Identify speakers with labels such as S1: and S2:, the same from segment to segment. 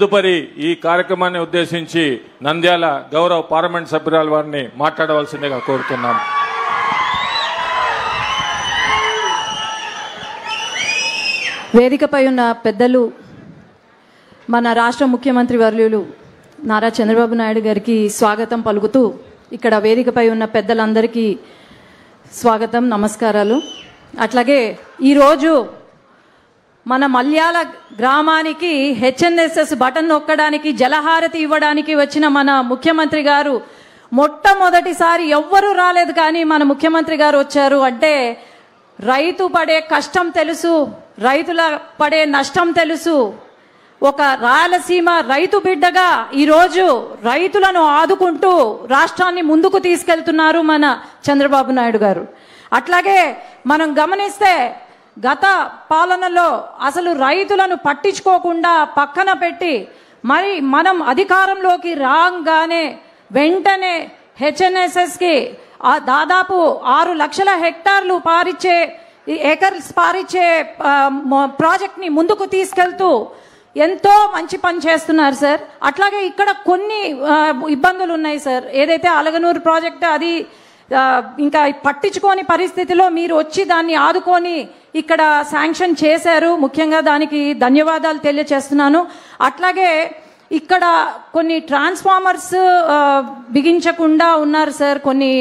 S1: తదుపరి ఈ కార్యక్రమాన్ని ఉద్దేశించి నంద్యాల గౌరవ పార్లమెంట్ సభ్యురాలు వారిని మాట్లాడవలసిందిగా కోరుతున్నాం.
S2: వేదికపై ఉన్న పెద్దలు, మన రాష్ట్ర ముఖ్యమంత్రి వర్యులు నారా చంద్రబాబు నాయుడు గారికి స్వాగతం పలుకుతూ, ఇక్కడ వేదికపై ఉన్న పెద్దలందరికీ స్వాగతం, నమస్కారాలు. అట్లాగే ఈరోజు మన మల్యాల గ్రామానికి హెచ్ఎన్ఎస్ఎస్ బటన్ నొక్కడానికి, జలహారతి ఇవ్వడానికి వచ్చిన మన ముఖ్యమంత్రి గారు మొట్టమొదటిసారి ఎవ్వరూ రాలేదు, కానీ మన ముఖ్యమంత్రి గారు వచ్చారు అంటే రైతు పడే కష్టం తెలుసు, రైతుల పడే నష్టం తెలుసు. ఒక రాయలసీమ రైతు బిడ్డగా ఈరోజు రైతులను ఆదుకుంటూ రాష్ట్రాన్ని ముందుకు తీసుకెళ్తున్నారు మన చంద్రబాబు నాయుడు గారు. అట్లాగే మనం గమనిస్తే గత పాలనలో అసలు రైతులను పట్టించుకోకుండా పక్కన పెట్టి, మరి మనం అధికారంలోకి రాగానే వెంటనే హెచ్ఎన్ఎస్ఎస్కి దాదాపు 6 లక్షల హెక్టార్లు ఏకర్స్ పారిచ్చే ప్రాజెక్ట్ని ముందుకు తీసుకెళ్తూ ఎంతో మంచి పని చేస్తున్నారు సార్. అట్లాగే ఇక్కడ కొన్ని ఇబ్బందులు ఉన్నాయి సార్. ఏదైతే అలగనూరు ప్రాజెక్ట్ అది ఇంకా పట్టించుకోని పరిస్థితిలో మీరు వచ్చి దాన్ని ఆదుకొని ఇక్కడ శాంక్షన్ చేశారు. ముఖ్యంగా దానికి ధన్యవాదాలు తెలియజేస్తున్నాను. అట్లాగే ఇక్కడ కొన్ని ట్రాన్స్ఫార్మర్స్ బిగించకుండా ఉన్నారు సార్, కొన్ని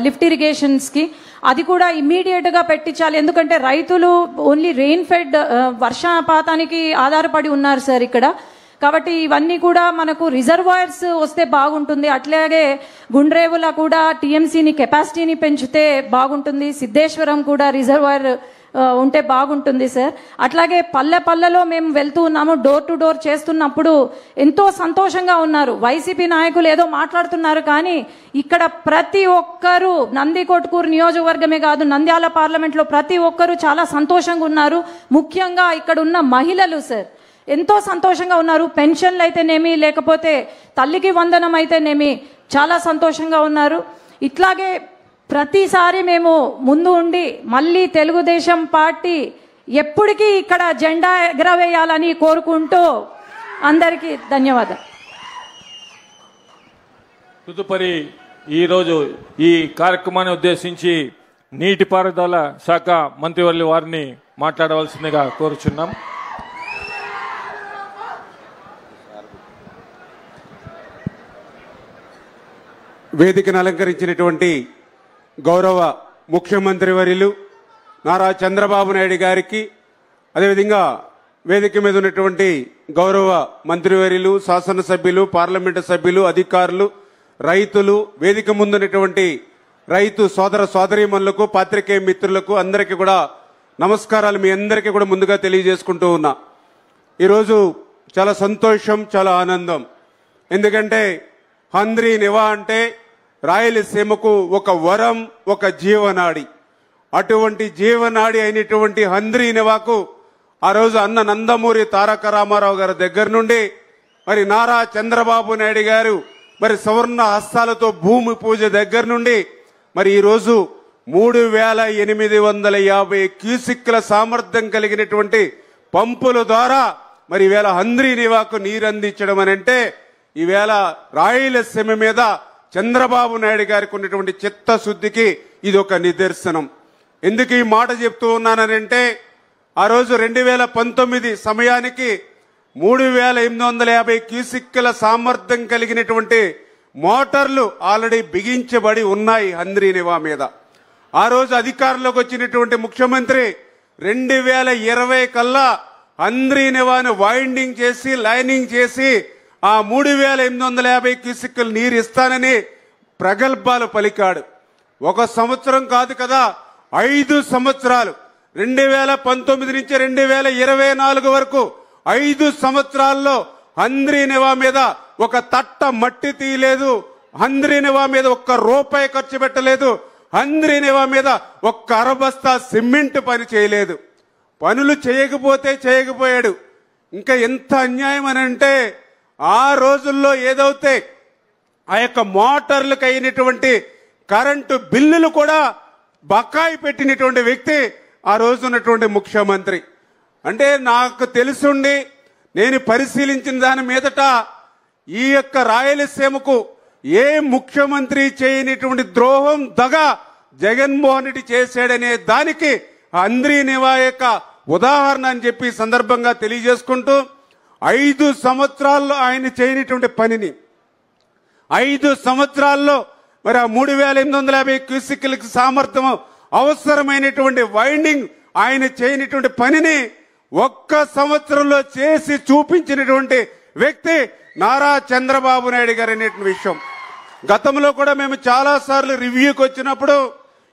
S2: లిఫ్ట్ ఇరిగేషన్స్కి. అది కూడా ఇమ్మీడియట్గా పెట్టించాలి, ఎందుకంటే రైతులు ఓన్లీ రెయిన్ ఫెడ్ వర్షపాతానికి ఆధారపడి ఉన్నారు సార్ ఇక్కడ. కాబట్టి ఇవన్నీ కూడా మనకు రిజర్వాయర్స్ వస్తే బాగుంటుంది. అట్లాగే గుండ్రేవుల కూడా టీఎంసీని కెపాసిటీని పెంచితే బాగుంటుంది. సిద్ధేశ్వరం కూడా రిజర్వాయర్ ఉంటే బాగుంటుంది సార్. అట్లాగే పల్లెలో మేము వెళ్తూ ఉన్నాము, డోర్ టు డోర్ చేస్తున్నప్పుడు ఎంతో సంతోషంగా ఉన్నారు. వైసీపీ నాయకులు ఏదో మాట్లాడుతున్నారు, కానీ ఇక్కడ ప్రతి ఒక్కరూ నందికొట్కూరు నియోజకవర్గమే కాదు, నంద్యాల పార్లమెంట్లో ప్రతి ఒక్కరూ చాలా సంతోషంగా ఉన్నారు. ముఖ్యంగా ఇక్కడ ఉన్న మహిళలు సార్ ఎంతో సంతోషంగా ఉన్నారు. పెన్షన్లు అయితేనేమి, లేకపోతే తల్లికి వందనం అయితేనేమి చాలా సంతోషంగా ఉన్నారు. ఇట్లాగే ప్రతిసారి మేము ముందు ఉండి మళ్ళీ తెలుగుదేశం పార్టీ ఎప్పటికీ ఇక్కడ జెండా ఎగరవేయాలని కోరుకుంటూ అందరికీ ధన్యవాదాలు.
S1: తదుపరి ఈరోజు ఈ కార్యక్రమాన్ని ఉద్దేశించి నీటిపారుదల శాఖ మంత్రివర్యులు వారిని మాట్లాడవలసిందిగా కోరుచున్నాం.
S3: వేదికను అలంకరించినటువంటి గౌరవ ముఖ్యమంత్రి వర్యులు నారా చంద్రబాబు నాయుడు గారికి, అదేవిధంగా వేదిక మీద ఉన్నటువంటి గౌరవ మంత్రివర్యులు, శాసనసభ్యులు, పార్లమెంటు సభ్యులు, అధికారులు, రైతులు, వేదిక ముందున్నటువంటి రైతు సోదర సోదరీమణులకు, పాత్రికేయ మిత్రులకు అందరికీ కూడా నమస్కారాలు. మీ అందరికీ కూడా ముందుగా తెలియజేసుకుంటూ ఉన్నా. ఈరోజు చాలా సంతోషం, చాలా ఆనందం. ఎందుకంటే హంద్రీ నివా అంటే రాయలసీమకు ఒక వరం, ఒక జీవనాడి. అటువంటి జీవనాడి అయినటువంటి హంద్రీ నివాకు ఆ రోజు అన్న నందమూరి తారక రామారావు గారి దగ్గర నుండి మరి నారా చంద్రబాబు నాయుడు గారు మరి సువర్ణ హస్తాలతో భూమి పూజ దగ్గర నుండి మరి ఈరోజు 3850 క్యూసిక్ల సామర్థ్యం కలిగినటువంటి పంపుల ద్వారా మరి ఈవేళ హంద్రీ నివాకు నీరు అందించడం అని అంటే ఈవేళ రాయలసీమ మీద చంద్రబాబు నాయుడు గారికి ఉన్నటువంటి చిత్తశుద్ధికి ఇది ఒక నిదర్శనం. ఎందుకు ఈ మాట చెప్తూ ఉన్నానంటే ఆ రోజు 2019 సమయానికి 3850 క్యూసిక్ల సామర్థ్యం కలిగినటువంటి మోటార్లు ఆల్రెడీ బిగించబడి ఉన్నాయి హంద్రీ నివా మీద. ఆ రోజు అధికారంలోకి వచ్చినటువంటి ముఖ్యమంత్రి 2020 కల్లా హంద్రీ నివాను వైండింగ్ చేసి, లైనింగ్ చేసి ఆ 3850 క్యూసిక్లు నీరు ఇస్తానని ప్రగల్భాలు పలికాడు. 1 సంవత్సరం కాదు కదా, 5 సంవత్సరాలు, 2019 నుంచి 2024 వరకు 5 సంవత్సరాల్లో హంద్రీ నివా మీద ఒక తట్ట మట్టి తీయలేదు, హంద్రీ నివా మీద ₹1 ఖర్చు పెట్టలేదు, హంద్రీ నివా మీద 1 అరబస్తా సిమెంట్ పని చేయలేదు. పనులు చేయకపోయాడు. ఇంకా ఎంత అన్యాయం అని అంటే ఆ రోజుల్లో ఏదైతే ఆ యొక్క మోటార్లకు అయినటువంటి కరెంటు బిల్లులు కూడా బకాయి పెట్టినటువంటి వ్యక్తి ఆ రోజు ఉన్నటువంటి ముఖ్యమంత్రి. అంటే నాకు తెలుసుండి నేను పరిశీలించిన దాని మీదట ఈ యొక్క రాయలసీమకు ఏ ముఖ్యమంత్రి చేయనటువంటి ద్రోహం దగ జగన్మోహన్ రెడ్డి చేశాడనే దానికి అంద్రీ నివా యొక్క ఉదాహరణ అని చెప్పి సందర్భంగా తెలియజేసుకుంటూ 5 సంవత్సరాల్లో ఆయన చేయనటువంటి పనిని 5 సంవత్సరాల్లో మరి ఆ 3850 క్యూసిక్లకు సామర్థ్యం అవసరమైనటువంటి వైండింగ్ ఆయన చేయనటువంటి పనిని ఒక్క సంవత్సరంలో చేసి చూపించినటువంటి వ్యక్తి నారా చంద్రబాబు నాయుడు గారు అనేటువంటి విషయం. గతంలో కూడా మేము చాలా సార్లు రివ్యూకి వచ్చినప్పుడు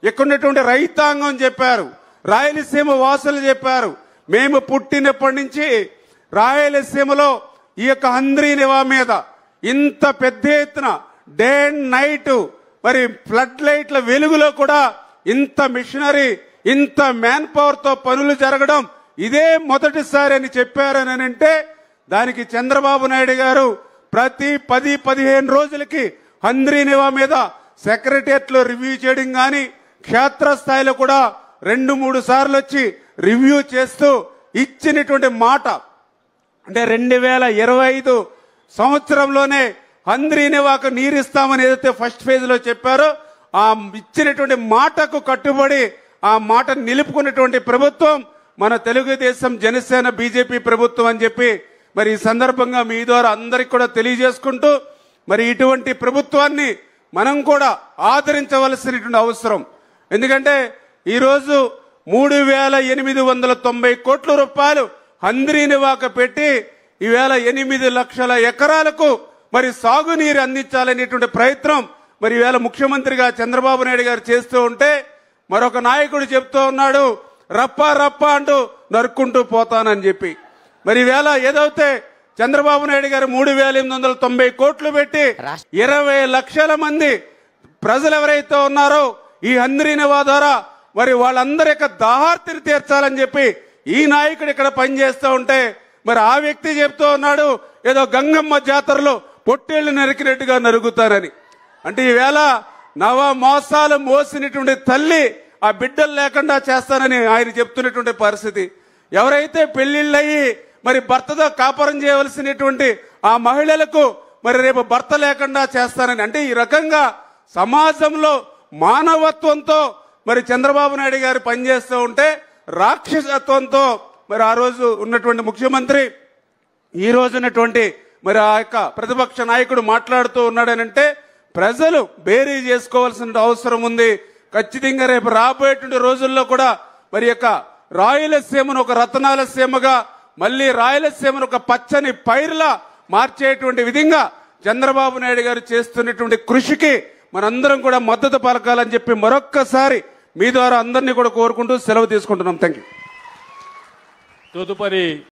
S3: ఇక్కడ ఉన్నటువంటి రైతాంగం చెప్పారు, రాయలసీమ వాసులు చెప్పారు, మేము పుట్టినప్పటి నుంచి రాయలసీమలో ఈ యొక్క అంద్రీ నివా మీద ఇంత పెద్ద ఎత్తున డే అండ్ నైట్ మరి ఫ్లడ్ లైట్ల వెలుగులో కూడా ఇంత మిషనరీ ఇంత మ్యాన్ పవర్ తో పనులు జరగడం ఇదే మొదటిసారి అని చెప్పారని అంటే దానికి చంద్రబాబు నాయుడు గారు ప్రతి 10-15 రోజులకి అంద్రీ నివా మీద సెక్రటరియట్ లో రివ్యూ చేయడం గాని క్షేత్రస్థాయిలో కూడా 2-3 సార్లు వచ్చి రివ్యూ చేస్తూ ఇచ్చినటువంటి మాట అంటే 2025 సంవత్సరంలోనే అంద్రీ నివాకు నీరిస్తామని ఏదైతే ఫస్ట్ ఫేజ్ లో చెప్పారో ఆ ఇచ్చినటువంటి మాటకు కట్టుబడి ఆ మాట నిలుపుకున్నటువంటి ప్రభుత్వం మన తెలుగుదేశం జనసేన బీజేపీ ప్రభుత్వం అని చెప్పి మరి ఈ సందర్భంగా మీ ద్వారా అందరికి కూడా తెలియజేసుకుంటూ మరి ఇటువంటి ప్రభుత్వాన్ని మనం కూడా ఆదరించవలసినటువంటి అవసరం. ఎందుకంటే ఈరోజు 3890 కోట్ల రూపాయలు అంద్రీ నివాకు పెట్టి ఈవేళ 8 లక్షల ఎకరాలకు మరి సాగునీరు అందించాలనేటువంటి ప్రయత్నం మరి ఈవేళ ముఖ్యమంత్రిగా చంద్రబాబు నాయుడు గారు చేస్తూ ఉంటే మరొక నాయకుడు చెప్తూ ఉన్నాడు రప్ప రప్ప అంటూ నరుక్కుంటూ పోతానని చెప్పి. మరి ఈవేళ ఏదైతే చంద్రబాబు నాయుడు గారు 3890 కోట్లు పెట్టి 20 లక్షల మంది ప్రజలు ఎవరైతే ఉన్నారో ఈ అంద్రీ నివా ద్వారా మరి వాళ్ళందరి యొక్క దాహార్తిని తీర్చాలని చెప్పి ఈ నాయకుడు ఇక్కడ పనిచేస్తూ ఉంటే మరి ఆ వ్యక్తి చెప్తూ ఉన్నాడు ఏదో గంగమ్మ జాతరలో పొట్టేళ్లు నరికినట్టుగా నరుగుతారని. అంటే ఈవేళ నవ మోసాలు మోసినటువంటి తల్లి ఆ బిడ్డలు లేకుండా చేస్తానని ఆయన చెప్తున్నటువంటి పరిస్థితి. ఎవరైతే పెళ్లిళ్ళయి మరి భర్తతో కాపురం చేయవలసినటువంటి ఆ మహిళలకు మరి రేపు భర్త లేకుండా చేస్తానని అంటే ఈ రకంగా సమాజంలో మానవత్వంతో మరి చంద్రబాబు నాయుడు గారు పనిచేస్తూ ఉంటే రాక్షసత్వంతో మరి ఆ రోజు ఉన్నటువంటి ముఖ్యమంత్రి ఈ రోజు ఉన్నటువంటి మరి ఆ యొక్క ప్రతిపక్ష నాయకుడు మాట్లాడుతూ ఉన్నాడనంటే ప్రజలు బేరీ చేసుకోవాల్సిన అవసరం ఉంది. ఖచ్చితంగా రేపు రాబోయేటువంటి రోజుల్లో కూడా మరి యొక్క రాయలసీమను ఒక రతనాల సీమగా మళ్ళీ రాయలసీమను ఒక పచ్చని పైరులా మార్చేటువంటి విధంగా చంద్రబాబు నాయుడు గారు చేస్తున్నటువంటి కృషికి మనందరం కూడా మద్దతు పలకాలని చెప్పి మరొక్కసారి మీ ద్వారా అందరినీ కూడా కోరుకుంటూ సెలవు తీసుకుంటున్నాం. Thank you.
S1: తదుపరి